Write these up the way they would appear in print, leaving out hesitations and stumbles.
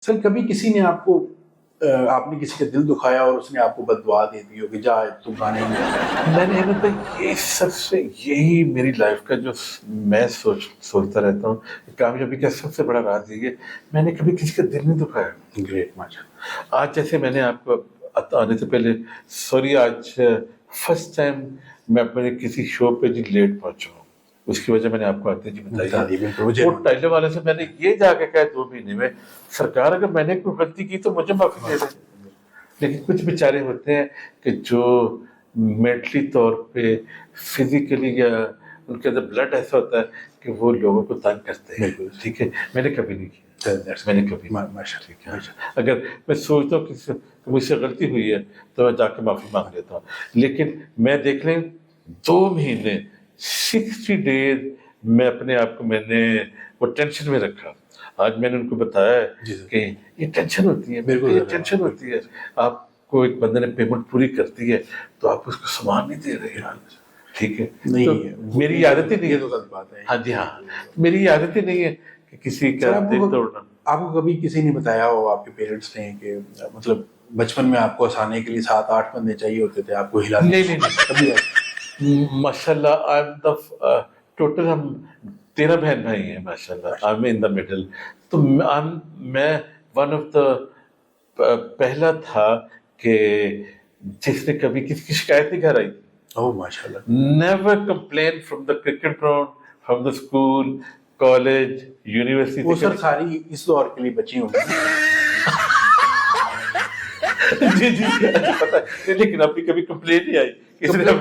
سر کبھی کسی نے آپ کو آپ نے کسی کا دل دکھایا اور اس نے آپ کو بد دعا دے دی ہو کہ جا تم گانے میں نے احمد بھائی یہ سب سے یہی میری لائف کا جو میں سوچتا رہتا ہوں کہ کامیابی کا سب سے بڑا راز یہ ہے میں نے کبھی کسی کا دل نہیں دکھایا. گریٹ ماشاء آج جیسے میں نے آپ کو آنے سے پہلے سوری آج فرسٹ ٹائم میں اپنے کسی شو پہ جی لیٹ پہنچا ہوں. اس کی وجہ میں نے آپ کو آتے جی بتائی ہے. وہ ٹائلر والے سے میں نے یہ جا کے کہا 2 مہینے میں سرکار اگر میں نے کوئی غلطی کی تو مجھے معافی دے دیں. لیکن کچھ بیچارے ہوتے ہیں کہ جو مینٹلی طور پہ فزیکلی یا ان کے اندر بلڈ ایسا ہوتا ہے کہ وہ لوگوں کو تنگ کرتے ہیں. ٹھیک ہے میں نے کبھی نہیں کیا. میں نے کبھی ٹھیک ہے. اگر میں سوچتا ہوں کہ مجھ سے غلطی ہوئی ہے تو میں جا کے معافی مانگ لیتا ہوں. لیکن میں دیکھ لیں 2 مہینے 60 days میں اپنے آپ کو میں نے وہ ٹینشن میں رکھا. آج میں نے ان کو بتایا کہ یہ ٹینشن ہوتی ہے. بالکل یہ ٹینشن ہوتی ہے. آپ کو ایک بندے نے پیمنٹ پوری کرتی ہے تو آپ اس کو سامان نہیں دے رہے ہیں. ٹھیک ہے میری عادت ہی نہیں ہے. ہاں جی ہاں میری عادت ہی نہیں ہے کہ کسی کا دل توڑنا. آپ کو کبھی کسی نے بتایا ہو آپ کے پیرنٹس نے کہ مطلب بچپن میں آپ کو ہنسانے کے لیے 7-8 بندے چاہیے ہوتے تھے آپ کو ہلانے؟ نہیں ماشاء اللہ ٹوٹل ہم 13 بہن بھائی ہیں ماشاء اللہ. I am in the middle. تو میں ون آف دا پہلا تھا کہ جس نے کبھی کسی کی شکایت نہیں کرائی. اوہ ماشاء اللہ. Never complain from the cricket ground from the school college university. وہ سر ساری اس دور کے لیے بچی ہوں جی جی پتا ہے لیکن ابھی کبھی کمپلین نہیں آئی اس لیے نہیں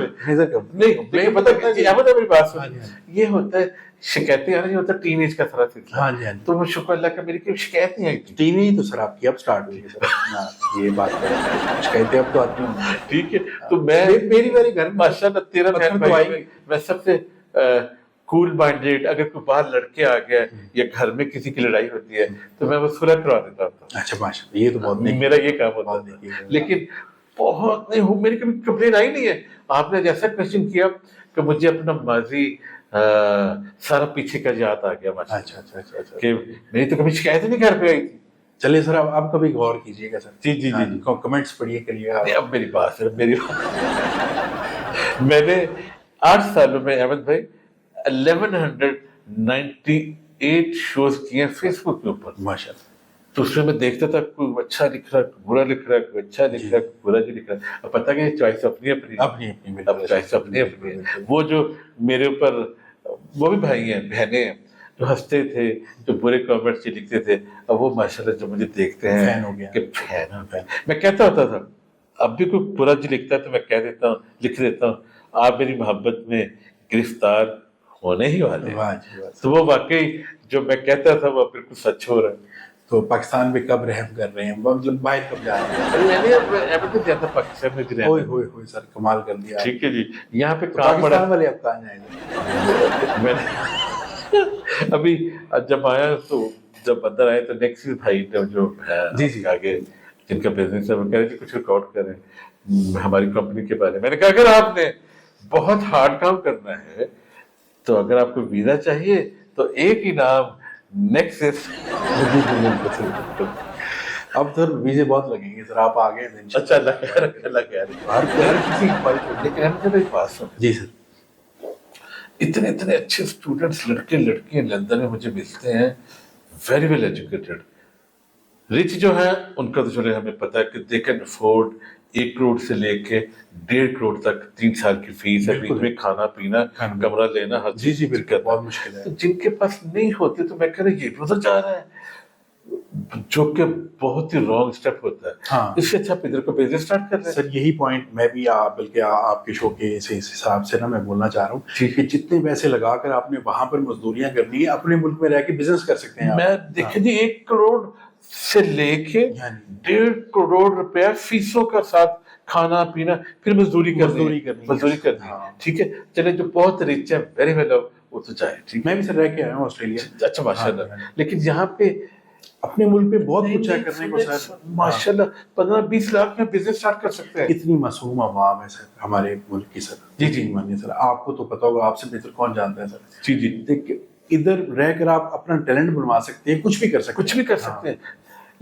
پتا میری بات سن. یہ ہوتا ہے شکایتیں آنا یہ ہوتا ہے ٹین ایج کا تھوڑا سلسلہ. تو وہ شکر اللہ کا میری کوئی شکایت نہیں آئی تھی. ٹین ایج تو سر آپ کی اب سٹارٹ ہوئی ہے سر. یہ بات شکایتیں اب تو آتی ہیں. ٹھیک ہے تو میں میری گھر ماشاء اللہ 13 بہن بھائی میں سب سے کول مائنڈیڈ. اگر کوئی باہر لڑکے آ گیا یا گھر میں کسی کی لڑائی ہوتی ہے تو میں وہ صلح کروا دیتا تھا. اچھا ماشاء اللہ یہ تو بہت میرا یہ کام ہوتا ہے. لیکن بہت نہیں ہوں میری کبھی کمپلین آئی نہیں ہے. آپ نے جیسا کوشچن کیا کہ مجھے اپنا ماضی سارا پیچھے کا یاد آ گیا کہ میری تو کبھی شکایت نہیں گھر پہ آئی تھی. چلے سر اب کبھی غور کیجیے گا سر. جی جی جی کمنٹس پڑھیے کریے گا. اب میری بات سر میں نے 8 سالوں میں احمد بھائی 1198 شوز کیے ہیں فیس بک کے اوپر ماشاء اللہ. تو اس میں میں دیکھتا تھا کوئی اچھا لکھ رہا ہے کوئی برا لکھ رہا ہے کوئی اچھا لکھ رہا ہے کوئی برا لکھ رہا ہے. اب پتہ کہ چوائس اپنی اب چوائس اپنی اپنی ہے. وہ جو میرے اوپر وہ بھی بھائی ہیں بہنیں ہیں جو ہنستے تھے جو برے کامنٹس لکھتے تھے اب وہ ماشاء اللہ جو مجھے دیکھتے ہیں کہ فین ہو گیا. میں کہتا ہوتا تھا اب بھی کوئی برا جو لکھتا ہے تو میں کہہ دیتا ہوں لکھ دیتا ہوں آپ میری محبت میں گرفتار ہونے ہی والے. تو وہ واقعی جو میں کہتا تھا وہ بالکل سچ ہو رہا ہے. تو پاکستان پہ کب رحم کر رہے ہیں مطلب باہر کب جا رہے ہیں؟ میں نے زیادہ پاکستان میں رہا. ہوئے سر کمال کر دیا. ٹھیک ہے جی یہاں پہ پاکستان والے اب کہاں جائیں؟ میں نے ابھی جب آیا تو جب اندر آئے تو نیکسٹ بھائی جو ہے آگے جن کا بزنس ہے وہ کہہ رہے تھے کچھ ریکارڈ کریں ہماری کمپنی کے بارے میں. میں نے کہا اگر آپ نے بہت ہارڈ کام کرنا ہے تو اگر آپ کو ویزا چاہیے تو ایک ہی نام نیکسس. اب سر ویزے بہت لگیں گے سر آپ آگے ہیں. اچھا اللہ خیر لیکن بات سن. جی سر اتنے اچھے اسٹوڈنٹس لڑکے لڑکیاں لندن میں مجھے ملتے ہیں ویری ویل ایجوکیٹڈ. رچ جو ہیں ان کا تو چلے ہمیں پتہ ہے کہ دے کین افورڈ 1 کروڑ سے لے کے 1.5 کروڑ تک 3 سال کی فیس ہے. بیچ میں کھانا پینا کمرہ لینا ہر چیز بہت مشکل ہے. جن کے پاس نہیں ہوتے تو میں کہہ رہا یہ بھی ادھر جا رہا ہے جو کہ بہت ہی رانگ اسٹیپ ہوتا ہے. اس سے اچھا ادھر کو بزنس اسٹارٹ کر رہے ہیں. سر یہی پوائنٹ میں بھی بلکہ آپ کے شو کے اس حساب سے نا میں بولنا چاہ رہا ہوں کہ جتنے پیسے لگا کر آپ نے وہاں پر مزدوریاں کرنی ہے اپنے ملک میں رہ کے بزنس کر سکتے ہیں. میں دیکھیں جی 1 کروڑ سے لے کے 1.5 کروڑ روپیہ فیسوں کا ساتھ کھانا پینا پھر مزدوری کرنی. ٹھیک ہے چلے جو بہت رچ ہے ویری ویل وہ تو چاہے. ٹھیک میں بھی سر رہ کے آیا ہوں آسٹریلیا. اچھا ماشاء اللہ. لیکن یہاں پہ اپنے ملک پہ بہت کچھ ہے کرنے کو سر. ماشاء اللہ 15-20 لاکھ میں بزنس اسٹارٹ کر سکتے ہیں. اتنی معصوم عوام ہے سر ہمارے ملک کی. سر جی مانیے سر آپ کو تو پتا ہوگا آپ سے بہتر کون جانتا ہے سر. جی دیکھ ادھر رہ کر آپ اپنا ٹیلنٹ بنوا سکتے ہیں کچھ بھی کر سکتے ہیں. ہیں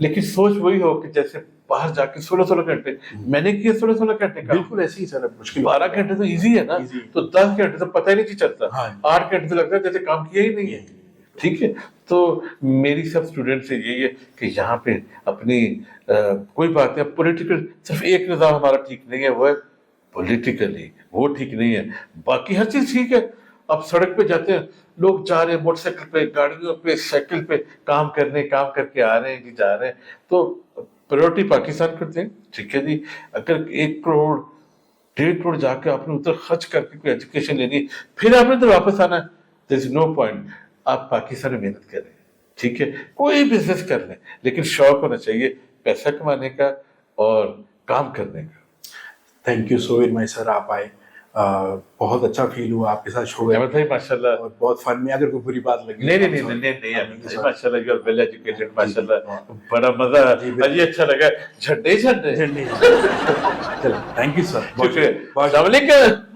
لیکن سوچ وہی ہو کہ جیسے باہر جا کے 16 گھنٹے میں نے کیے 16 گھنٹے کا بالکل ایسے ہی سر مشکل 12 گھنٹے تو ایزی ہے نا Easy. تو 10 گھنٹے تو پتہ ہی نہیں چلتا ہاں. 8 گھنٹے تو لگتا ہے جیسے کام کیا ہی نہیں ہے ٹھیک ہے تو میری سب اسٹوڈنٹ سے یہی ہے کہ یہاں پہ اپنی کوئی بات نہیں پولیٹیکل صرف ایک نظام ہمارا ٹھیک نہیں ہے وہ ہے پولیٹیکلی وہ ٹھیک نہیں ہے باقی ہر چیز ٹھیک ہے اب سڑک پہ جاتے ہیں لوگ جا رہے ہیں موٹر سائیکل پہ گاڑیوں پہ سائیکل پہ کام کر کے آ رہے ہیں جی جا رہے ہیں تو پریورٹی پاکستان کرتے ہیں ٹھیک ہے جی اگر 1 کروڑ 1.5 کروڑ جا کے آپ نے ادھر خرچ کر کے کوئی ایجوکیشن لینی ہے پھر آپ نے ادھر واپس آنا ہے دیر از نو پوائنٹ آپ پاکستان میں محنت کریں ٹھیک ہے کوئی بزنس کر لیں لیکن شوق ہونا چاہیے پیسہ کمانے کا اور کام کرنے کا thank you so very much sir آپ آئے بہت اچھا فیل ہوا آپ کے ساتھ شو احمد بھائی ماشاء اللہ اور بہت فن میں اگر کوئی بری بات لگی نہیں ماشاء اللہ یو آر ویل ایجوکیٹڈ ماشاء اللہ بڑا مزہ جی اچھا لگا جھنڈے چلو تھینک یو سر شکریہ السلام علیکم